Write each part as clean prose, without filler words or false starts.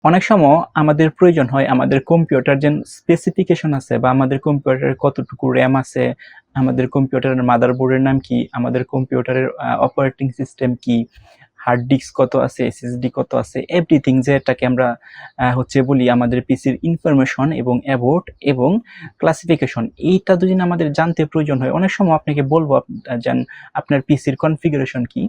অনেক সময় আমাদের প্রয়োজন হয় আমাদের কম্পিউটার যে স্পেসিফিকেশন আছে বা আমাদের কম্পিউটারের কতটুকু র্যাম আছে, আমাদের কম্পিউটারের মাদারবোর্ডের নাম কি, আমাদের কম্পিউটারের অপারেটিং সিস্টেম কি, হার্ড ডিস্ক কত আছে, এসএসডি কত আছে, এভরিথিং যেটাকে আমরা হচ্ছে বলি আমাদের পিসির ইনফরমেশন এবং অ্যাবাউট এবং ক্লাসিফিকেশন, এইটা যদি আমাদের জানতে প্রয়োজন হয়, অনেক সময় আপনাকে বলবো যেন আপনার পিসির কনফিগারেশন কি,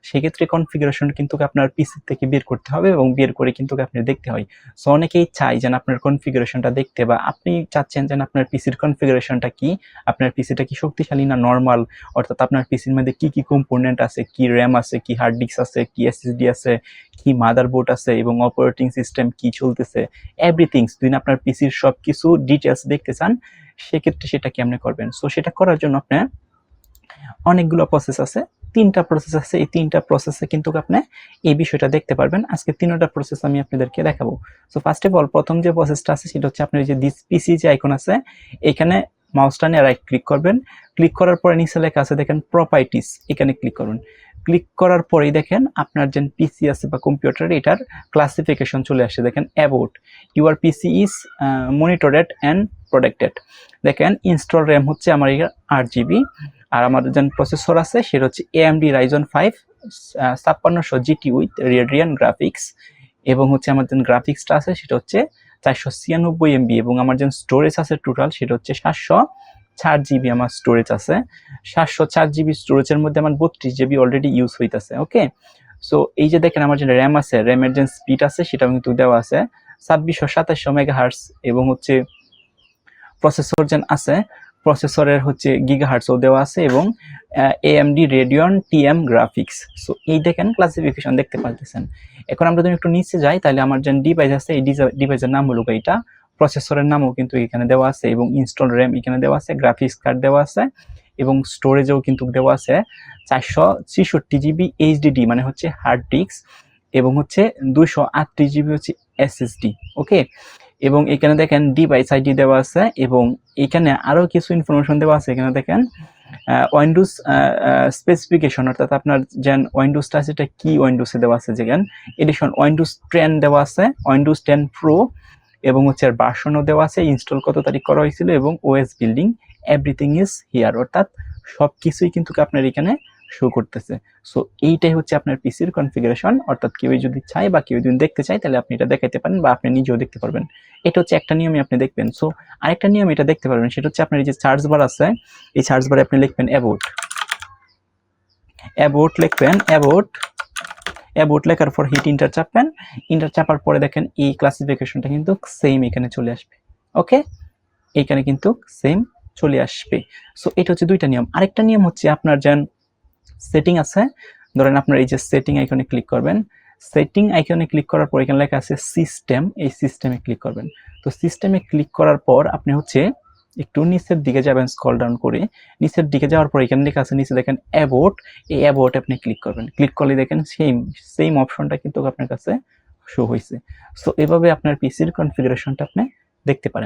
সেক্ষেত্রে কনফিগারেশন কিন্তু আপনার পিসি থেকে বের করতে হবে এবং বের করে কিন্তু আপনি দেখতে হয়। সো অনেকেই চাই যেন আপনার কনফিগারেশনটা দেখতে, বা আপনি চাচ্ছেন যেন আপনার পিসির কনফিগারেশনটা কি, আপনার পিসিটা কি শক্তিশালী না নর্মাল, অর্থাৎ আপনার পিসির মধ্যে কি কি কম্পোনেন্ট আছে, কি র্যাম আছে, কি হার্ড ডিস্ক আছে, কি এসএসডি আছে, কি মাদারবোর্ড আছে এবং অপারেটিং সিস্টেম কি চলতেছে, এভরিথিং যদি আপনার পিসির সব কিছু ডিটেলস দেখতে চান, সেক্ষেত্রে সেটা কেমনে করবেন। সো সেটা করার জন্য আপনার অনেকগুলো প্রসেস আছে, 3টা প্রসেস আছে। এই 3টা প্রসেসে কিন্তু আপনি এই বিষয়টা দেখতে পারবেন। আজকে 3টা প্রসেস আমি আপনাদেরকে দেখাবো। সো ফার্স্ট অফ অল প্রথম যে প্রসেসটা আছে সেটা হচ্ছে আপনার যে দিস পিসি যে আইকন আছে, এখানে মাউসটা নিয়ে রাইট ক্লিক করবেন। ক্লিক করার পরে নিচে লেখা আছে দেখেন প্রপার্টিস, এখানে ক্লিক করুন। ক্লিক করার পরেই দেখেন আপনার যে পিসি আছে বা কম্পিউটার, এটার ক্লাসিফিকেশন চলে আসে। দেখেন about your PC is monitored and protected. দেখেন ইনস্টল র্যাম হচ্ছে আমার 8 GB, আর আমাদের যে প্রসেসর আছে সেটা হচ্ছে AMD Ryzen 5 5600 GT with radian graphics, এবং হচ্ছে আমার যে গ্রাফিক্সটা আছে সেটা হচ্ছে 496 MB, এবং আমার যে স্টোরেজ আছে টোটাল সেটা হচ্ছে 704 GB আমার স্টোরেজ আছে। 704 GB স্টোরেজের মধ্যে আমার 32 GB অলরেডি ইউজ হইতেছে। ওকে, সো এই যে দেখেন আমার যে র্যাম আছে, র্যামের যে স্পিড আছে সেটাও কিন্তু দেওয়া আছে 2600 MHz, এবং হচ্ছে প্রসেসর যেন আছে, প্রসেসরের হচ্ছে গিগাহার্টসও দেওয়া আছে, এবং AMD Radeon TM graphics. So এই দেখেন ক্লাসিফিকেশন দেখতে পাচ্ছেন। এখন আমরা যদি একটু নিচে যাই, তাহলে আমার যে ডিভাইস আছে এই ডিভাইসের নাম হলো এটা, প্রসেসরের নামও কিন্তু এখানে দেওয়া আছে, এবং ইনস্টল র্যাম এখানে দেওয়া আছে, গ্রাফিক্স কার্ড দেওয়া আছে, এবং স্টোরেজও কিন্তু দেওয়া আছে 466 GB HDD মানে হচ্ছে হার্ড ডিস্ক, এবং হচ্ছে 238 GB হচ্ছে SSD। ওকে, এবং এখানে দেখেন ডিভাইস আইডি দেওয়া আছে, এবং এখানে আরো কিছু ইনফরমেশন দেওয়া আছে। এখানে দেখেন উইন্ডোজ স্পেসিফিকেশন, অর্থাৎ আপনার যে উইন্ডোজটা আছে এটা কি উইন্ডোজে দেওয়া আছে, যেখানে এডিশন উইন্ডোজ 10 দেওয়া আছে, উইন্ডোজ 10 প্রো, এবং হচ্ছে আর ভার্সনও দেওয়া আছে, ইনস্টল কত তারিখ করা হয়েছিল, এবং OS building, everything is here, অর্থাৎ সব কিছুই কিন্তু আপনার এখানে শো করতেছে। সো এইটাই হচ্ছে আপনার পিসির কনফিগারেশন, অর্থাৎ কেউ যদি চায় বা কেউ যদি দেখতে চায় তাহলে আপনি এটা দেখাইতে পারেন বা আপনি নিজেও দেখতে পারবেন। এটা হচ্ছে একটা নিয়মে আপনি দেখবেন। সো আরেকটা নিয়ম এটা দেখতে পারবেন, সেটা হচ্ছে আপনার এই যে সার্চ বার আছে, এই সার্চ বারে আপনি লিখবেন অ্যাবাউট, অ্যাবাউট লিখবেন, অ্যাবাউট লেখার পর হিট ইন্টার চাপবেন। ইন্টার চাপার পরে দেখেন এই ক্লাসিফিকেশনটা কিন্তু সেম এখানে চলে আসবে। ওকে, এইখানে কিন্তু সেম চলে আসবে। সো এটা হচ্ছে 2টা নিয়ম। আরেকটা নিয়ম হচ্ছে আপনার যেন সেটিং আছে, ধরেন আপনার এই যে সেটিং আইকনে ক্লিক করবেন। সেটিং আইকনে ক্লিক করার পর এখানে লেখা আছে সিস্টেম, এই সিস্টেমে ক্লিক করবেন। তো সিস্টেমে ক্লিক করার পর আপনি হচ্ছে একটু নিচের দিকে যাবেন, স্ক্রল ডাউন করে নিচের দিকে যাওয়ার পর এখানে লেখা আছে নিচে দেখেন অ্যাবাউট, এই অ্যাবাউট আপনি ক্লিক করবেন। ক্লিক করলে দেখেন সেম অপশনটা কিন্তু আপনার কাছে শো হয়েছে। সো এভাবে আপনার পিসির কনফিগারেশনটা আপনি দেখতে পারেন।